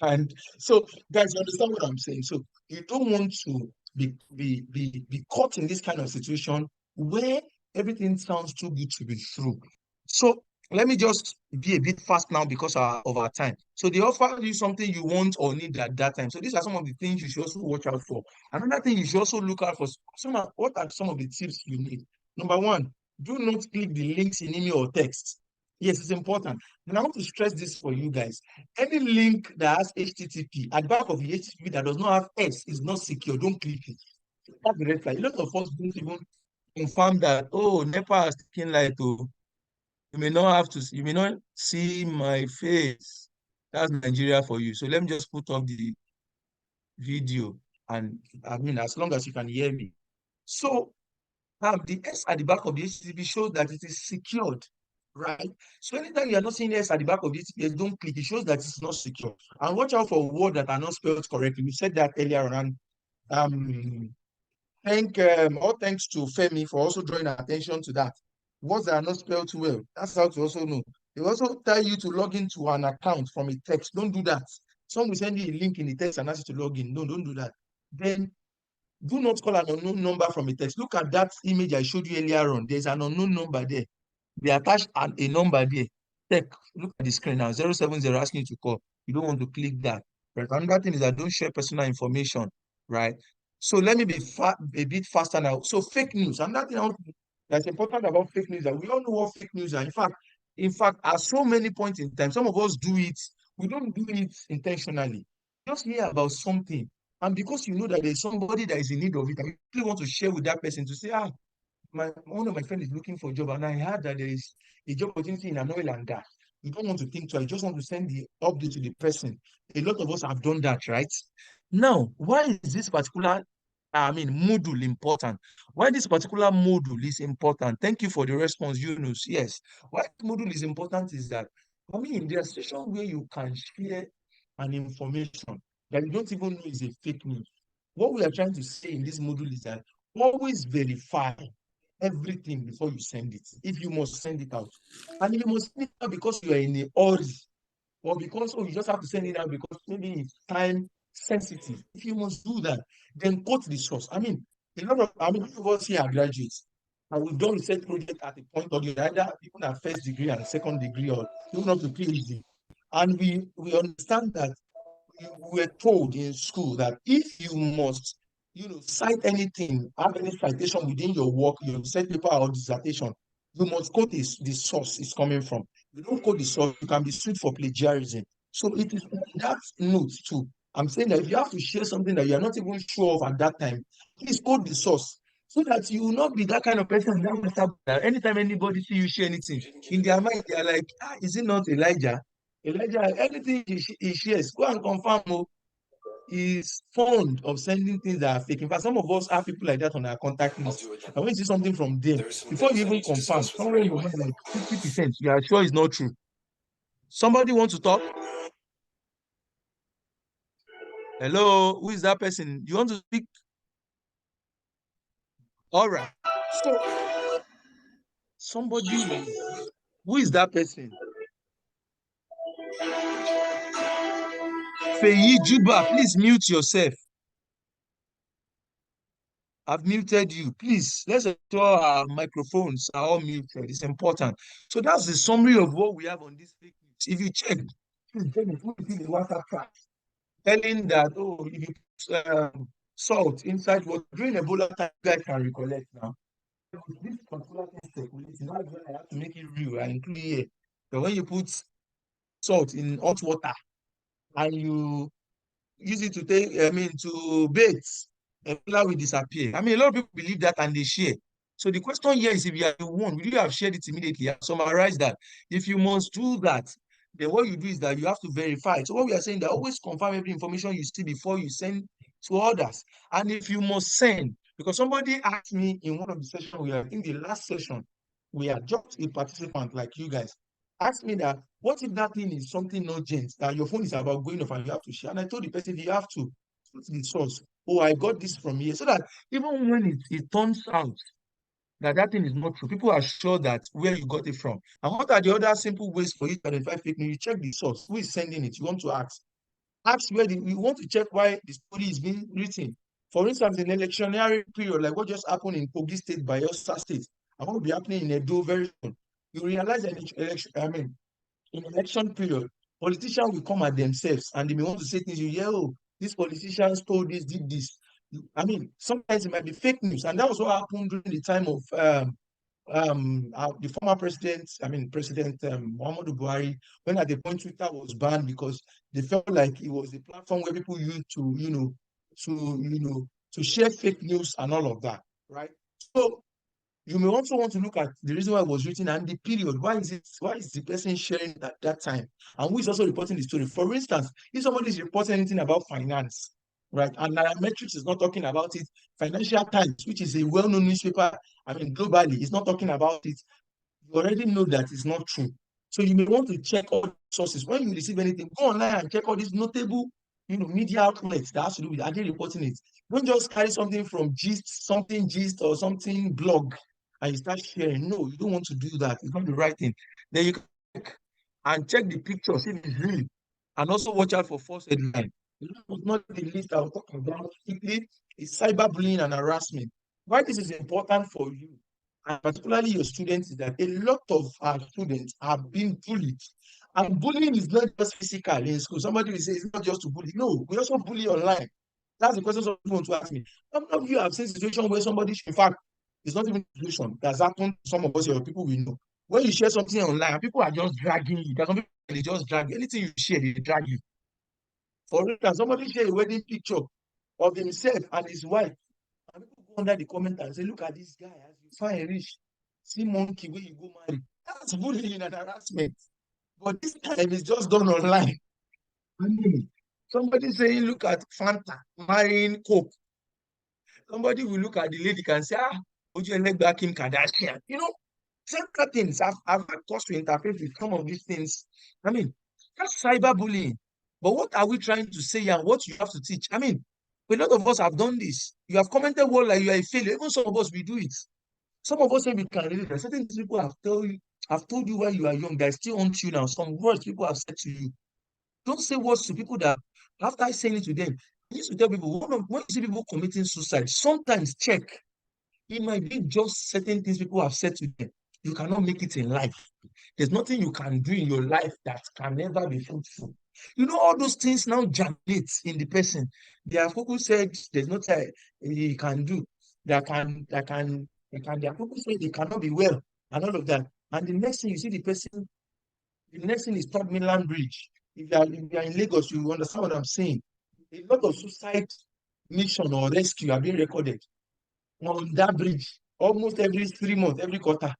And so, guys, you understand what I'm saying? So you don't want to be caught in this kind of situation where everything sounds too good to be true. So let me just be a bit fast now because of our time. So they offer you something you want or need at that time. So these are some of the things you should also watch out for. Another thing you should also look out for, what are some of the tips you need? Number one, do not click the links in email or text. Yes, it's important. And I want to stress this for you guys. Any link that has HTTP, at the back of the HTTP that does not have S is not secure. Don't click it. That's the red flag. A lot of us don't even confirm that, oh, NEPA has taken light to. You may not see my face. That's Nigeria for you. So let me just put up the video. And I mean, as long as you can hear me. So the S at the back of the HTTP shows that it is secured, right? So anytime you are not seeing S at the back of the HTTP, don't click. It shows that it's not secure. And watch out for words that are not spelled correctly. We said that earlier on. And all thanks to Femi for also drawing attention to that. Words that are not spelled well. That's how to also know. They also tell you to log into an account from a text. Don't do that. Some will send you a link in the text and ask you to log in. No, don't do that. Then do not call an unknown number from a text. Look at that image I showed you earlier on. There's an unknown number there. They attach a number there. Look at the screen now. 070 asking you to call. You don't want to click that. Right. Another thing is that don't share personal information. Right. So let me be a bit faster now. So fake news. Another thing that's important about fake news that we all know what fake news are. In fact, at so many points in time, some of us do it. We don't do it intentionally. Just hear about something. And because you know that there's somebody that is in need of it, and you really want to share with that person to say, one of my friends is looking for a job, and I heard that there is a job opportunity in an oil and gas. You don't want to think twice. You just want to send the update to the person. A lot of us have done that, right? Now, why is this particular, module important? Why this particular module is important? Thank you for the response, Yunus. Yes. Why module is important is that, there are situations where you can share an information that you don't even know is a fake news. What we are trying to say in this module is that always verify everything before you send it, if you must send it out. And if you must send it out because you are in a hurry, or because you just have to send it out because maybe it's time sensitive. If you must do that, then quote the source. A lot of us here are graduates, and we've done research project at a point or the other, even at first degree and second degree, or even up to PhD. And we understand that we were told in school that if you must, cite anything, have any citation within your work, your research paper or dissertation, you must quote the source it's coming from. If you don't quote the source, you can be sued for plagiarism. So it is on that note too. I'm saying that if you have to share something that you are not even sure of at that time, please quote the source so that you will not be that kind of person that anytime anybody see you share anything, in their mind, they are like, is it not Elijah? Elijah, anything he shares, go and confirm. Is fond of sending things that are fake. In fact, some of us have people like that on our contact list. And when you see something from them, before you even confirm, somewhere in your mind, like 50%, you are sure it's not true. Somebody wants to talk? Hello, who is that person? You want to speak? All right. So, somebody, who is that person? Feyi Juba, please mute yourself. I've muted you. Please, let's ensure our microphones are all muted. It's important. So that's the summary of what we have on this fake news. If you check, please get it. Put it in the WhatsApp chat, telling that, if you put salt inside what during Ebola time, you guys can recollect now. This particular thing circulating, that's why I have to make it real and clear. But when you put salt in hot water and you use it to to bathe, Ebola will disappear. A lot of people believe that and they share. So the question here is, if you are the one, will you have shared it immediately? Summarize that. If you must do that, then what you do is that you have to verify. So what we are saying, that always confirm every information you see before you send to others. And if you must send, because somebody asked me in one of the sessions, I think the last session, we are just a participant like you guys, asked me that, what if that thing is something urgent, that your phone is about going off and you have to share? And I told the person, you have to put the source. Oh, I got this from here. So that even when it turns out that thing is not true. People are sure that where you got it from. And what are the other simple ways for you to identify fake news? You check the source. Who is sending it? You want to ask. Ask where you want to check why the story is being written. For instance, in electionary period, like what just happened in Kogi State, Bayelsa State, and what will be happening in Edo very soon, you realize that in election period, politicians will come at themselves and they may want to say things, oh, these politicians told this, did this. Sometimes it might be fake news. And that was what happened during the time of the former president, President Muhammadu Buhari, when at the point Twitter was banned because they felt like it was a platform where people used to share fake news and all of that, right? So you may also want to look at the reason why it was written and the period. Why is the person sharing at that time? And who is also reporting the story? For instance, if somebody is reporting anything about finance, right, and Nairametrics is not talking about it, Financial Times, which is a well-known newspaper, globally, is not talking about it, you already know that it's not true. So you may want to check all sources. When you receive anything, go online and check all these notable, media outlets that has to do with, are they reporting it? Don't just carry something from Gist or something blog and you start sharing. No, you don't want to do that. It's not the right thing. Then you can check the pictures if it's real. And also watch out for false headline. Not the least I'll talk about quickly is cyberbullying and harassment. Why this is important for you, and particularly your students, is that a lot of our students have been bullied. And bullying is not just physical in school. Somebody will say it's not just to bully. No, we also bully online. That's the question someone wants to ask me. How many of you have seen a situation where somebody, in fact, it's not even a situation that's happened to some of us or people we know. When you share something online, people are just dragging you. There's some people, they just drag you. Anything you share, they drag you. For instance, somebody share a wedding picture of himself and his wife, and people go under the comment and say, look at this guy, as you find rich, see monkey where you go marry. That's bullying and harassment. But this time it's just done online. Somebody saying, look at Fanta marrying Coke. Somebody will look at the lady and say, would you like back Kim Kardashian? Certain things I've had cause to interface with some of these things. That's cyberbullying. But what are we trying to say and what you have to teach? A lot of us have done this. You have commented well like you are a failure. Even some of us, we do it. Some of us say we can relate. There are certain things people have told you while you are young that still haunt you now. Some words people have said to you. Don't say words to people that after saying it to them, I used to tell people, when you see people committing suicide, sometimes check. It might be just certain things people have said to them. You cannot make it in life. There's nothing you can do in your life that can never be fruitful. All those things now germinate in the person. There are people said there's nothing he can do. There are people say they cannot be well and all of that. And the next thing you see the person, the next thing is Third Mainland Bridge. If you are in Lagos, you understand what I'm saying. A lot of suicide mission or rescue are being recorded on that bridge almost every 3 months, every quarter.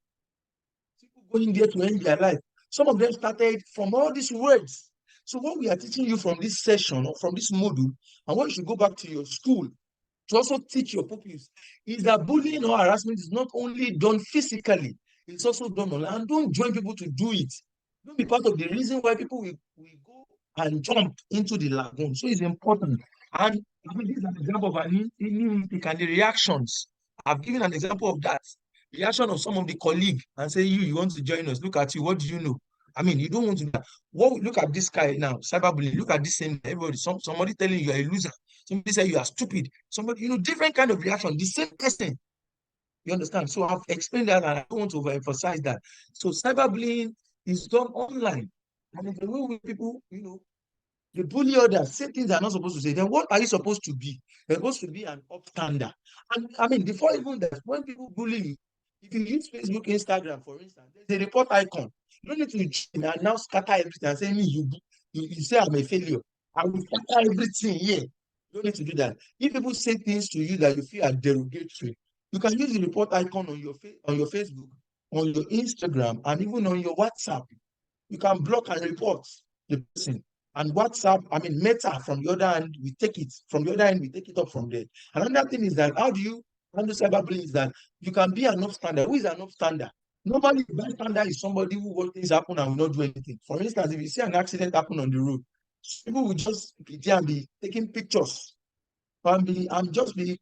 People going there to end their life. Some of them started from all these words. So what we are teaching you from this session or from this module, and what you should go back to your school to also teach your pupils, is that bullying or harassment is not only done physically, it's also done online. And don't join people to do it. Don't be part of the reason why people will go and jump into the lagoon. So it's important. And this is an example of an intake and the reactions. I've given an example of that. Reaction of some of the colleagues and say, you want to join us. Look at you. What do you know? You don't want to do that. Look at this guy now, cyberbullying. Look at this same everybody. Somebody telling you are a loser. Somebody say you are stupid. Somebody, different kind of reaction. The same person. You understand? So I've explained that and I don't want to overemphasize that. So cyberbullying is done online. And the way with people, they bully others, say things they're not supposed to say. Then what are you supposed to be? You're supposed to be an upstander. And before even that, when people bully you, if you use Facebook, Instagram, for instance, there's a report icon. You don't need to join and now scatter everything and say, you say I'm a failure. I will scatter everything here. You don't need to do that. If people say things to you that you feel are derogatory, you can use the report icon on your Facebook, on your Instagram, and even on your WhatsApp. You can block and report the person. And WhatsApp, Meta, from the other hand, we take it. From the other hand, we take it up from there. Another thing is that how do you handle cyberbullying is that you can be an upstander. Who is an upstander? Normally, a bystander is somebody who watch things happen and will not do anything. For instance, if you see an accident happen on the road, people will just be there and be taking pictures. And just be,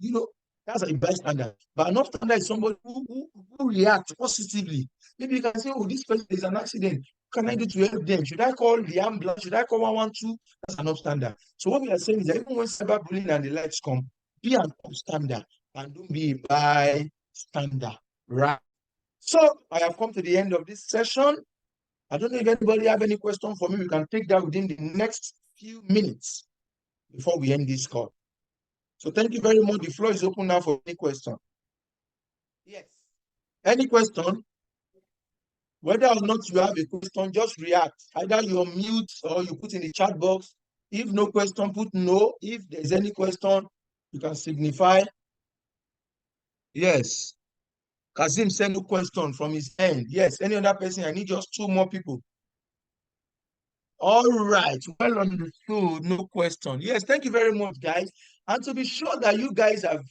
That's a bystander. But an upstander is somebody who reacts positively. Maybe you can say, oh, this person is an accident. What can I do to help them? Should I call the ambulance? Should I call 112? That's an upstander. So what we are saying is that even when cyberbullying and the likes come, be an upstander and don't be a bystander. Right. So I have come to the end of this session. I don't know if anybody have any question for me. We can take that within the next few minutes before we end this call. So thank you very much. The floor is open now for any question. Yes. Any question? Whether or not you have a question, just react. Either you mute or you put in the chat box. If no question, put no. If there's any question, you can signify. Yes. Kazim sent no question from his end. Yes. Any other person? I need just 2 more people. All right. Well understood. No question. Yes. Thank you very much, guys. And to be sure that you guys have,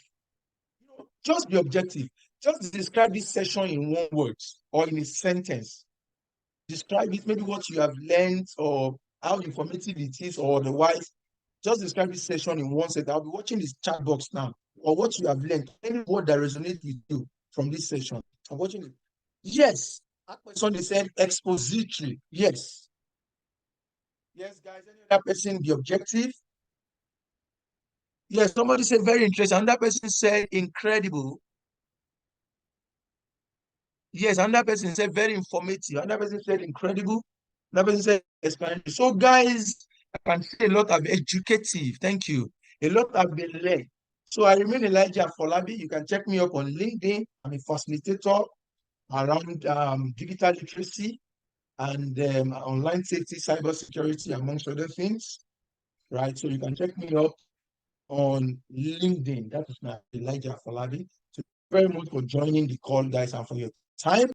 just be objective. Just describe this session in 1 word or in a sentence. Describe it, maybe what you have learned or how informative it is or otherwise. Just describe this session in 1 sentence. I'll be watching this chat box now, or what you have learned, any word that resonates with you from this session. I'm watching it. Yes. That person, they said expository. Yes. Yes, guys. Any other person be objective? Yes, somebody said very interesting. Another person said incredible. Yes, another person said very informative. Another person said incredible. Another person said explanatory. So, guys, I can say a lot of educative. Thank you. A lot have been learned. So, I remain Elijah Folabi. You can check me up on LinkedIn. I'm a facilitator around digital literacy and online safety, cybersecurity, amongst other things. Right. So, you can check me up on LinkedIn. That is my Elijah Folabi. So, thank you very much for joining the call, guys, and for your time.